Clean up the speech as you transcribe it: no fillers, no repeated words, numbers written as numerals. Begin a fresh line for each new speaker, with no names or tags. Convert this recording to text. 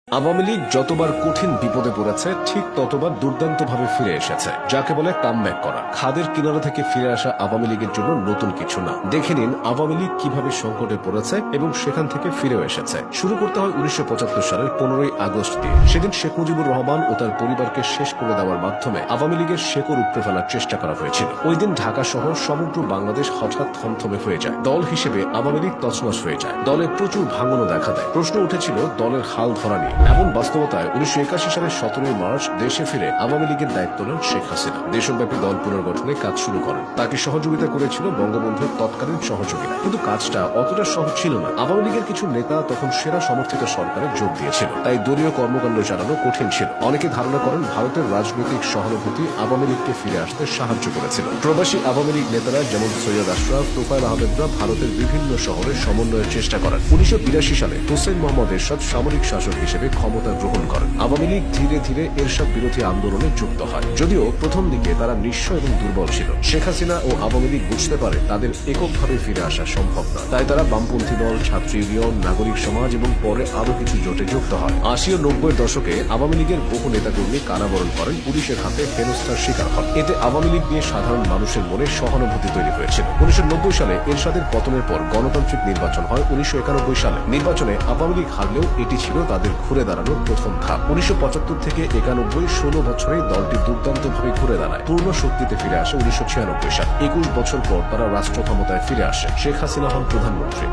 আওয়ামী লীগ যতবার কঠিন বিপদে পড়েছে ঠিক ততবার দুর্দান্তভাবে ফিরে এসেছে, যাকে বলে কামব্যাক করা। খাদের কিনারা থেকে ফিরে আসা আওয়ামী লীগের জন্য নতুন কিছু না। দেখে নিন আওয়ামী লীগ কিভাবে সংকটে পড়েছে এবং সেখান থেকে ফিরেও এসেছে। শুরু করতে হয় 1975 সালের 15ই আগস্ট দিয়ে। সেদিন শেখ মুজিবুর রহমান ও তার পরিবারকে শেষ করে দেওয়ার মাধ্যমে আওয়ামী লীগের শেকড় উপড়ে ফেলার চেষ্টা করা হয়েছিল। ওই দিন ঢাকা সহ সমগ্র বাংলাদেশ হঠাৎ থমথমে হয়ে যায়। দল হিসেবে আওয়ামী লীগ তছনছ হয়ে যায়। দলে প্রচুর ভাঙনও দেখা দেয়। প্রশ্ন উঠেছিল দলের হাল ধরা নিয়ে। এমন বাস্তবতায় 1981 সালের 17ই মার্চ দেশে ফিরে আওয়ামী লীগের দায়িত্ব নেন শেখ হাসিনা। দেশব্যাপী দল পুনর্গঠনে কাজ শুরু করেন। তাকে সহযোগিতা করেছিল বঙ্গবন্ধুর তৎকালীন সহযোগীরা। কিন্তু কাজটা অতটা সহজ ছিল না। আওয়ামী লীগের কিছু নেতা তখন সেনা সমর্থিত সরকারে যোগ দিয়েছিল, তাই দলীয় কর্মকাণ্ড চালানো কঠিন ছিল। অনেকে ধারণা করেন ভারতের রাজনৈতিক সহানুভূতি আওয়ামী লীগকে ফিরে আসতে সাহায্য করেছিল। প্রবাসী আওয়ামী লীগ নেতারা যেমন সৈয়দ আশরাফ, তোফায়েল আহমেদরা ভারতের বিভিন্ন শহরে সমন্বয়ের চেষ্টা করেন। 1982 সালে হুসেইন মোহাম্মদ এরশাদ সামরিক শাসক হিসেবে ক্ষমতা গ্রহণ করেন। আওয়ামী লীগ ধীরে ধীরে এরশাদ বিরোধী আন্দোলনে যুক্ত হয়। যদিও প্রথম দিকে তারা নিঃস্ব এবং দুর্বল ছিল। শেখ হাসিনা ও আওয়ামী লীগ বুঝতে পারে তাদের এককভাবে ফিরে আসা সম্ভব না। তাই তারা বামপন্থী দল, ছাত্র ইউনিয়ন, নাগরিক সমাজ এবং পরে আরো কিছু জোটে যুক্ত হয়। 80 ও 90-এর দশকে আওয়ামী লীগের বহু নেতাকর্মী কারাবরণ করেন, পুলিশের হাতে হেনস্থার শিকার হন। এতে আওয়ামী লীগ নিয়ে সাধারণ মানুষের মনে সহানুভূতি তৈরি হয়েছিল। 1990 সালে এরশাদের পতনের পর গণতান্ত্রিক নির্বাচন হয় 1991 সালে। নির্বাচনে আওয়ামী লীগ হারলেও এটি ছিল তাদের ঘুরে দাঁড়ানোর প্রথম ধাপ। 1975 থেকে 91, 16 বছরে দলটি দুর্দান্তভাবে ঘুরে দাঁড়ায়। পূর্ণ শক্তিতে ফিরে আসে 1996 সাল। 21 বছর পর তারা রাষ্ট্র ক্ষমতায় ফিরে আসে। শেখ হাসিনা হন প্রধানমন্ত্রী।